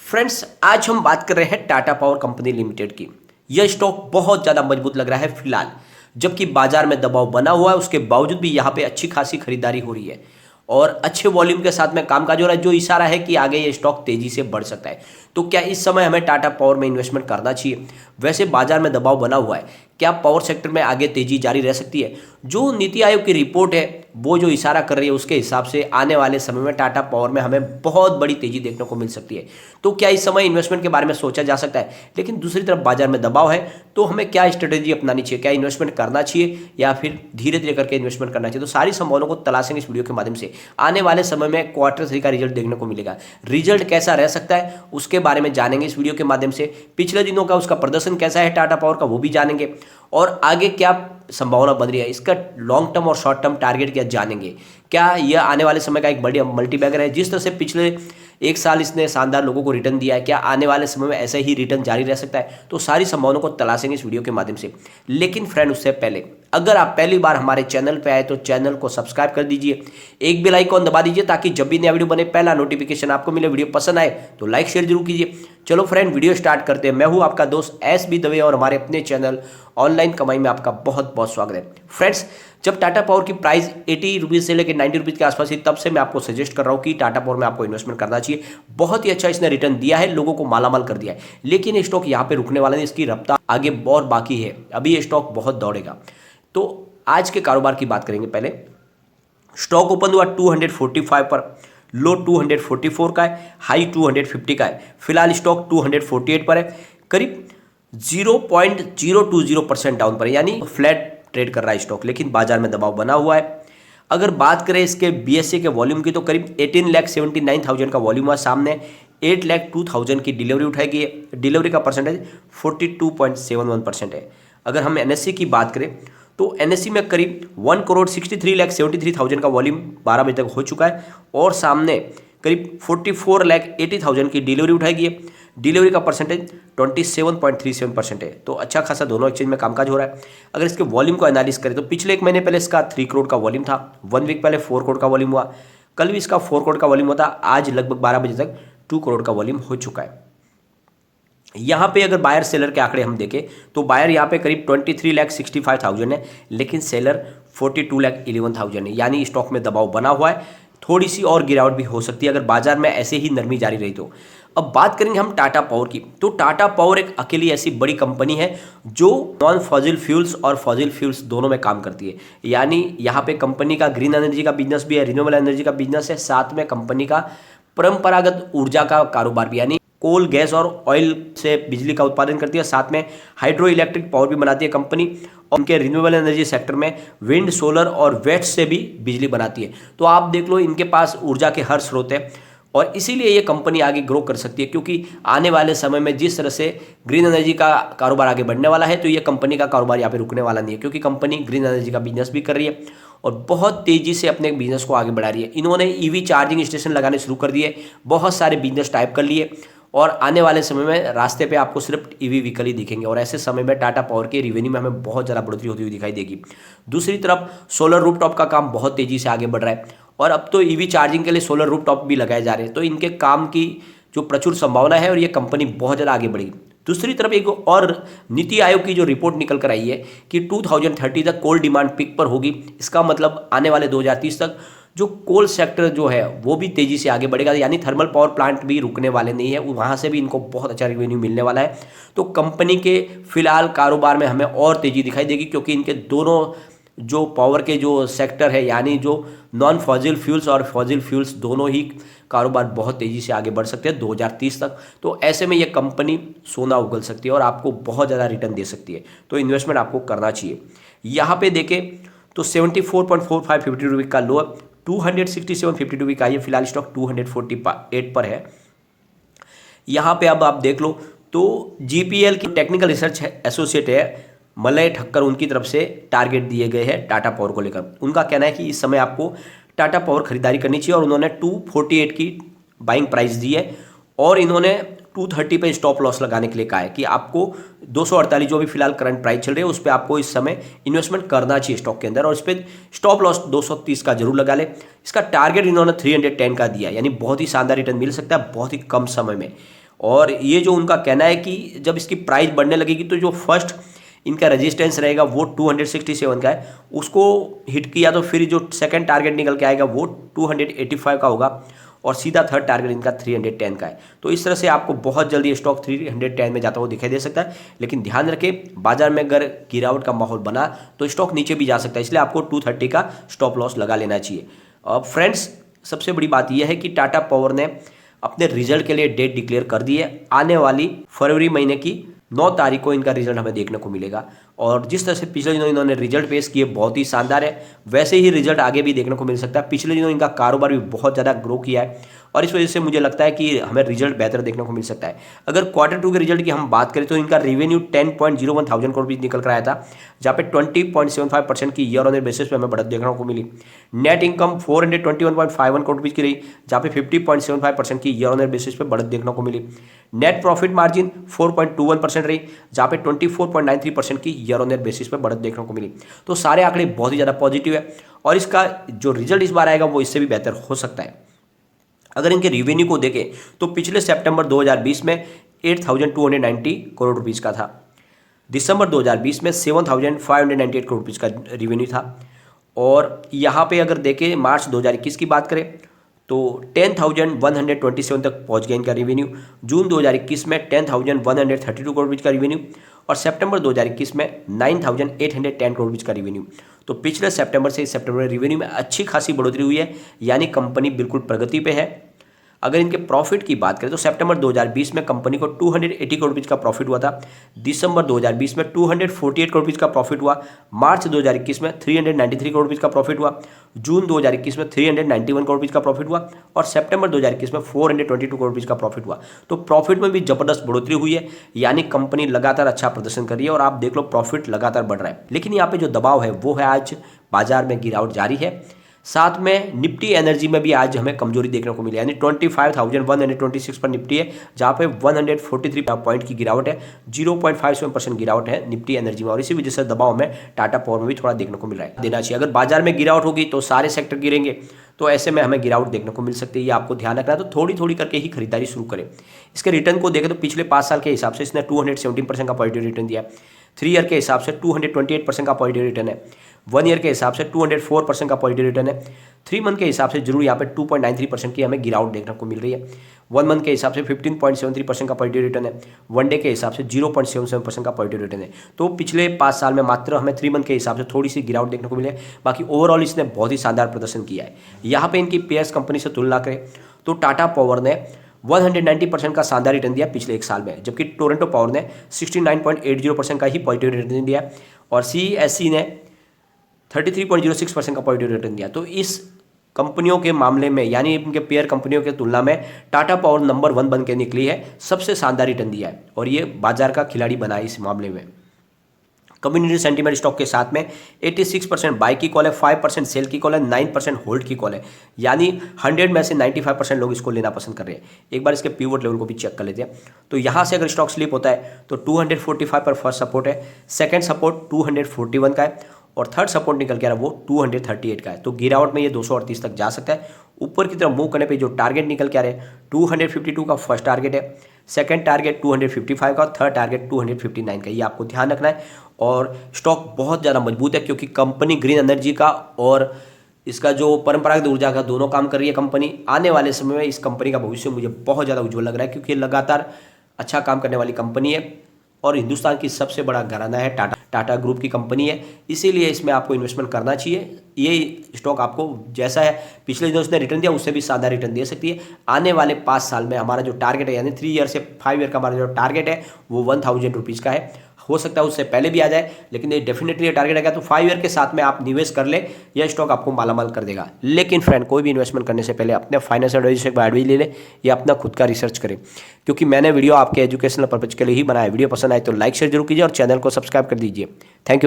Friends, आज हम बात कर रहे हैं टाटा पावर कंपनी लिमिटेड की। यह स्टॉक बहुत ज़्यादा मजबूत लग रहा है फिलहाल, जबकि बाजार में दबाव बना हुआ है। उसके बावजूद भी यहाँ पे अच्छी खासी खरीदारी हो रही है और अच्छे वॉल्यूम के साथ में कामकाज हो रहा है, जो इशारा है कि आगे ये स्टॉक तेजी से बढ़ सकता है। तो क्या इस समय हमें टाटा पावर में इन्वेस्टमेंट करना चाहिए? वैसे बाजार में दबाव बना हुआ है, क्या पावर सेक्टर में आगे तेजी जारी रह सकती है? जो नीति आयोग की रिपोर्ट है वो जो इशारा कर रही है, उसके हिसाब से आने वाले समय में टाटा पावर में हमें बहुत बड़ी तेजी देखने को मिल सकती है। तो क्या इस समय इन्वेस्टमेंट के बारे में सोचा जा सकता है? लेकिन दूसरी तरफ बाजार में दबाव है, तो हमें क्या स्ट्रेटेजी अपनानी चाहिए? क्या इन्वेस्टमेंट करना चाहिए या फिर धीरे धीरे करके इन्वेस्टमेंट करना चाहिए? तो सारी संभावनाओं को तलाशेंगे इस वीडियो के माध्यम से। आने वाले समय में क्वार्टर 3 का रिजल्ट देखने को मिलेगा। रिजल्ट कैसा रह सकता है उसके बारे में जानेंगे इस वीडियो के माध्यम से। पिछले दिनों का उसका प्रदर्शन कैसा है टाटा पावर का, वो भी जानेंगे। और आगे क्या संभावना बन रही है, इसका लॉन्ग टर्म और शॉर्ट टर्म टारगेट क्या जानेंगे। क्या यह आने वाले समय का एक बड़ी मल्टीबैगर है? जिस तरह से पिछले एक साल इसने शानदार लोगों को रिटर्न दिया है, क्या आने वाले समय में ऐसे ही रिटर्न जारी रह सकता है? तो सारी संभावनाओं को तलाशेंगे इस वीडियो के माध्यम से। लेकिन फ्रेंड, उससे पहले अगर आप पहली बार हमारे चैनल पे आए तो चैनल को सब्सक्राइब कर दीजिए, एक बेल आइकॉन दबा दीजिए ताकि जब भी नया वीडियो बने पहला नोटिफिकेशन आपको मिले। वीडियो पसंद आए तो लाइक शेयर जरूर कीजिए। चलो फ्रेंड, वीडियो स्टार्ट करते हैं। मैं हूं आपका दोस्त SB दवे और हमारे अपने चैनल ऑनलाइन कमाई में आपका बहुत बहुत स्वागत है। फ्रेंड्स, जब टाटा पावर की प्राइस 80 रुपीज़ से लेकर 90 रुपीज़ के आसपास थी, तब से मैं आपको सजेस्ट कर रहा हूँ कि टाटा पावर में आपको इन्वेस्टमेंट करना चाहिए। बहुत ही अच्छा इसने रिटर्न दिया है, लोगों को मालामाल कर दिया है। लेकिन ये स्टॉक यहाँ पे रुकने वाला नहीं, इसकी रफ्तार आगे बहुत बाकी है। अभी ये स्टॉक बहुत दौड़ेगा। तो आज के कारोबार की बात करेंगे। पहले स्टॉक ओपन हुआ 245 पर, लो 244 का है, हाई 250 का है। फिलहाल स्टॉक 248 पर है, करीब 0.020% डाउन पर है, यानी फ्लैट ट्रेड कर रहा है स्टॉक। लेकिन बाजार में दबाव बना हुआ है। अगर बात करें इसके BSE के वॉल्यूम की, तो करीब 18,79,000 का वॉल्यूम हुआ। सामने 8,02,000 की डिलीवरी उठाई गई है। डिलीवरी का परसेंटेज 42.71% है। अगर हम NSE की बात करें तो NSE में करीब 1,63,73,000 का वॉल्यूम 12 बजे तक हो चुका है और सामने करीब 44,80,000 की डिलीवरी उठाई गई है। डिलीवरी का परसेंटेज 27.37% है। तो अच्छा खासा दोनों एक्सचेंज में कामकाज हो रहा है। अगर इसके वॉल्यूम को एनालिस करें तो पिछले एक महीने पहले इसका 3 करोड़ का वॉल्यूम था, 1 वीक पहले 4 करोड़ का वॉल्यूम हुआ, कल भी इसका 4 करोड़ का वॉल्यूम होता। आज लगभग 12 बजे तक 2 करोड़ का वॉल्यूम हो चुका है। यहाँ पे अगर बायर सेलर के आंकड़े हम देखें तो बायर यहाँ पे करीब 23,65,000 है, लेकिन सेलर 42,11,000 है, यानी स्टॉक में दबाव बना हुआ है। थोड़ी सी और गिरावट भी हो सकती है अगर बाजार में ऐसे ही नरमी जारी रही तो। अब बात करेंगे हम टाटा पावर की। तो टाटा पावर एक अकेली ऐसी बड़ी कंपनी है जो नॉन फॉसिल फ्यूल्स और फॉसिल फ्यूल्स दोनों में काम करती है। यानी यहाँ पे कंपनी का ग्रीन एनर्जी का बिजनेस भी है, रिन्यूएबल एनर्जी का बिजनेस है, साथ में कंपनी का परंपरागत ऊर्जा का कारोबार भी, यानी कोल, गैस और ऑयल से बिजली का उत्पादन करती है। साथ में हाइड्रो इलेक्ट्रिक पावर भी बनाती है कंपनी, और उनके रिन्यूएबल एनर्जी सेक्टर में विंड, सोलर और वेट्स से भी बिजली बनाती है। तो आप देख लो, इनके पास ऊर्जा के हर स्रोत है और इसीलिए ये कंपनी आगे ग्रो कर सकती है। क्योंकि आने वाले समय में जिस तरह से ग्रीन एनर्जी का कारोबार आगे बढ़ने वाला है, तो ये कंपनी का कारोबार यहाँ पे रुकने वाला नहीं है, क्योंकि कंपनी ग्रीन एनर्जी का बिजनेस भी कर रही है और बहुत तेजी से अपने बिजनेस को आगे बढ़ा रही है। इन्होंने EV चार्जिंग स्टेशन लगाने शुरू कर दिए, बहुत सारे बिजनेस टाइप कर लिए और आने वाले समय में रास्ते पे आपको सिर्फ EV व्हीकल ही दिखेंगे। और ऐसे समय में टाटा पावर के रिवेन्यू में हमें बहुत ज़्यादा बढ़ोतरी होती हुई दिखाई देगी। दूसरी तरफ सोलर रूफटॉप का काम बहुत तेज़ी से आगे बढ़ रहा है और अब तो EV चार्जिंग के लिए सोलर रूफटॉप भी लगाए जा रहे हैं। तो इनके काम की जो प्रचुर संभावना है और ये कंपनी बहुत ज़्यादा आगे बढ़ेगी। दूसरी तरफ एक और नीति आयोग की जो रिपोर्ट निकल कर आई है कि 2030 तक कोल डिमांड पीक पर होगी। इसका मतलब आने वाले 2030 तक जो कोल सेक्टर जो है वो भी तेजी से आगे बढ़ेगा, यानी थर्मल पावर प्लांट भी रुकने वाले नहीं है, वहाँ से भी इनको बहुत अच्छा रेवेन्यू मिलने वाला है। तो कंपनी के फिलहाल कारोबार में हमें और तेजी दिखाई देगी, क्योंकि इनके दोनों जो पावर के जो सेक्टर है, यानी जो नॉन फॉसिल फ्यूल्स और फॉसिल फ्यूल्स, दोनों ही कारोबार बहुत तेज़ी से आगे बढ़ सकते हैं 2030 तक। तो ऐसे में ये कंपनी सोना उगल सकती है और आपको बहुत ज़्यादा रिटर्न दे सकती है। तो इन्वेस्टमेंट आपको करना चाहिए। यहाँ पे देखें तो 74.45 रुपये का लो, 267.52 रुपये का ये फिलहाल स्टॉक 248 पर है। यहाँ पे अब आप देख लो तो GPL की टेक्निकल रिसर्च एसोसिएट है मलय ठक्कर, उनकी तरफ से टारगेट दिए गए हैं टाटा पावर को लेकर। उनका कहना है कि इस समय आपको टाटा पावर खरीदारी करनी चाहिए और उन्होंने 248 की बाइंग प्राइस दी है और इन्होंने 230 पे स्टॉप लॉस लगाने के लिए कहा है कि आपको 248 जो भी फिलहाल करंट प्राइस चल रही है उस पर आपको इस समय इन्वेस्टमेंट करना चाहिए स्टॉक के अंदर, और इस पर स्टॉप लॉस 230 का जरूर लगा ले। इसका टारगेट इन्होंने 310 का दिया, यानी बहुत ही शानदार रिटर्न मिल सकता है बहुत ही कम समय में। और ये जो उनका कहना है कि जब इसकी प्राइस बढ़ने लगेगी तो जो फर्स्ट इनका रेजिस्टेंस रहेगा वो 267 का है, उसको हिट किया तो फिर जो सेकंड टारगेट निकल के आएगा वो 285 का होगा और सीधा थर्ड टारगेट इनका 310 का है। तो इस तरह से आपको बहुत जल्दी स्टॉक 310 में जाता हुआ दिखाई दे सकता है, लेकिन ध्यान रखें बाजार में अगर गिरावट का माहौल बना तो स्टॉक नीचे भी जा सकता है, इसलिए आपको 230 का स्टॉप लॉस लगा लेना चाहिए। अब फ्रेंड्स, सबसे बड़ी बात यह है कि टाटा पावर ने अपने रिजल्ट के लिए डेट डिक्लेयर कर दी है। आने वाली फरवरी महीने की 9 तारीख को इनका रिजल्ट हमें देखने को मिलेगा और जिस तरह से पिछले दिनों इन्होंने रिजल्ट पेश किए बहुत ही शानदार है, वैसे ही रिजल्ट आगे भी देखने को मिल सकता है। पिछले दिनों इनका कारोबार भी बहुत ज़्यादा ग्रो किया है और इस वजह से मुझे लगता है कि हमें रिजल्ट बेहतर देखने को मिल सकता है। अगर Q2 के रिजल्ट की हम बात करें तो इनका रेवेन्यू 10.01 थाउजेंड करोड़ रुपये निकल कर आया था, जहाँ पे 20.75% की ईयर ऑन ईयर बेसिस पे हमें बढ़त देखने को मिली। नेट इनकम 421.51 करोड़ रुपये की रही, जहाँ पे 50.75% की ईयर ऑन ईयर बेसिस पे बढ़त देखने को मिली। नेट प्रॉफिट मार्जिन 4.21% रही, जहाँ पे 24.93% की ईयर ऑन ईयर बेसिस पे बढ़त देखने को मिली। तो सारे आंकड़े बहुत ही ज़्यादा पॉजिटिव है और इसका जो रिजल्ट इस बार आएगा वो इससे भी बेहतर हो सकता है। अगर इनके रिवेन्यू को देखें तो पिछले सितंबर 2020 में 8,290 करोड़ रुपीस का था, दिसंबर 2020 में 7,598 करोड़ रुपीस का रिवेन्यू था और यहाँ पे अगर देखें मार्च 2021 की बात करें तो 10,127 तक पहुँच गया इनका रिवेन्यू। जून 2021 में 10,132 करोड़ रुपीस का रिवेन्यू और सितंबर 2021 में 9,810 करोड़ रुपीस का रिवेन्यू। तो पिछले सितंबर से इस सितंबर में रिवेन्यू में अच्छी खासी बढ़ोतरी हुई है, यानी कंपनी बिल्कुल प्रगति पे है। अगर इनके प्रॉफिट की बात करें तो सितंबर 2020 में कंपनी को 280 करोड़ रुपीस का प्रॉफिट हुआ था, दिसंबर 2020 में 248 करोड़ रुपीस का प्रॉफिट हुआ, मार्च 2021 में 393 करोड़ रुपीस का प्रॉफिट हुआ, जून 2021 में 391 करोड़ रुपीस का प्रॉफिट हुआ और सितंबर 2021 में 422 करोड़ रुपीस का प्रॉफिट हुआ। तो प्रॉफिट में भी जबरदस्त बढ़ोतरी हुई है, यानी कंपनी लगातार अच्छा प्रदर्शन कर रही है और आप देख लो प्रॉफिट लगातार बढ़ रहा है। लेकिन यहाँ पे जो दबाव है वो है आज बाजार में गिरावट जारी है, साथ में निफ्टी एनर्जी में भी आज हमें कमजोरी देखने को मिली, यानी 25,126 पर निफ्टी है, जहाँ पे 143 पॉइंट की गिरावट है, 0.57% गिरावट है निफ्टी एनर्जी में और इसी वजह से दबाव में टाटा पावर में भी थोड़ा देखने को मिल रहा है। देना चाहिए, अगर बाजार में गिरावट होगी तो सारे सेक्टर गिरेंगे, तो ऐसे में हमें गिरावट देखने को मिल सकती है, ये आपको ध्यान रखना है। तो थोड़ी थोड़ी करके ही खरीदारी शुरू करें। इसके रिटर्न को देखें तो पिछले 5 साल के हिसाब से इसने 217% का पॉजिटिव रिटर्न दिया है, 3 ईयर के हिसाब से 228% का पॉजिटिव रिटर्न है, 1 ईयर के हिसाब से 204% का पॉजिटिव रिटर्न है, 3 मंथ के हिसाब से जरूर यहाँ पे 2.93% की हमें गिरावट देखने को मिल रही है, 1 मंथ के हिसाब से 15.73% का पॉजिटिव रिटर्न है, 1 डे के हिसाब से 0.77% का पॉजिटिव रिटर्न है। तो पिछले 5 साल में मात्र हमें 3 मंथ के हिसाब से थोड़ी सी गिरावट देखने को मिली है, बाकी ओवरऑल इसने बहुत ही शानदार प्रदर्शन किया है। यहाँ पे इनकी पेयर्स कंपनी से तुलना करें तो टाटा पावर ने 190% का शानदार रिटर्न दिया पिछले 1 साल में, जबकि टोरंटो पावर ने 69.80% का ही पॉजिटिव रिटर्न दिया और CESC ने 33.06% का पॉजिटिव रिटर्न दिया। तो इस कंपनियों के मामले में, यानी इनके पेयर कंपनियों के तुलना में टाटा पावर नंबर 1 बन के निकली है, सबसे शानदार रिटर्न दिया है और ये बाजार का खिलाड़ी बना है इस मामले में। कम्युनिटी सेंटीमेंट स्टॉक के साथ में 86% बाई की कॉल है, 5% सेल की कॉल है, 9% होल्ड की कॉल है, यानी 100 में से 95% लोग इसको लेना पसंद कर रहे हैं। एक बार इसके पिवट लेवल को भी चेक कर लेते हैं। तो यहाँ से अगर स्टॉक स्लिप होता है तो 245 पर फर्स्ट सपोर्ट है, सेकंड सपोर्ट 241 का है और थर्ड सपोर्ट निकल के आ रहा है वो 238 का है। तो गिरावट में ये 238 तक जा सकता है। ऊपर की तरफ मूव करने पे जो टारगेट निकल के आ रहे हैं 252 का फर्स्ट टारगेट है, सेकंड टारगेट 255 का, थर्ड टारगेट 259 का, ये आपको ध्यान रखना है। और स्टॉक बहुत ज़्यादा मजबूत है क्योंकि कंपनी ग्रीन एनर्जी का और इसका जो परंपरागत ऊर्जा का दोनों काम कर रही है कंपनी। आने वाले समय में इस कंपनी का भविष्य मुझे बहुत ज़्यादा उज्ज्वल लग रहा है क्योंकि लगातार अच्छा काम करने वाली कंपनी है और हिंदुस्तान की सबसे बड़ा घराना है, टाटा ग्रुप की कंपनी है, इसीलिए इसमें आपको इन्वेस्टमेंट करना चाहिए। ये स्टॉक आपको जैसा है पिछले दिनों उसने रिटर्न दिया उससे भी शानदार रिटर्न दे सकती है। आने वाले 5 साल में हमारा जो टारगेट है, यानी 3 ईयर से 5 ईयर का हमारा जो टारगेट है वो 1000 रुपीज़ का है। हो सकता है उससे पहले भी आ जाए, लेकिन ये डेफिनेटली टारगेट आएगा तो 5 ईयर के साथ में आप निवेश कर ले, यह स्टॉक आपको मालामाल कर देगा। लेकिन फ्रेंड, कोई भी इन्वेस्टमेंट करने से पहले अपने फाइनेंशियल एडवाइजर से एडवाइस ले ले या अपना खुद का रिसर्च करें, क्योंकि मैंने वीडियो आपके एजुकेशनल पर्पज के लिए ही बनाया। वीडियो पसंद आए तो लाइक शेयर जरूर कीजिए और चैनल को सब्सक्राइब कर दीजिए। Thank you.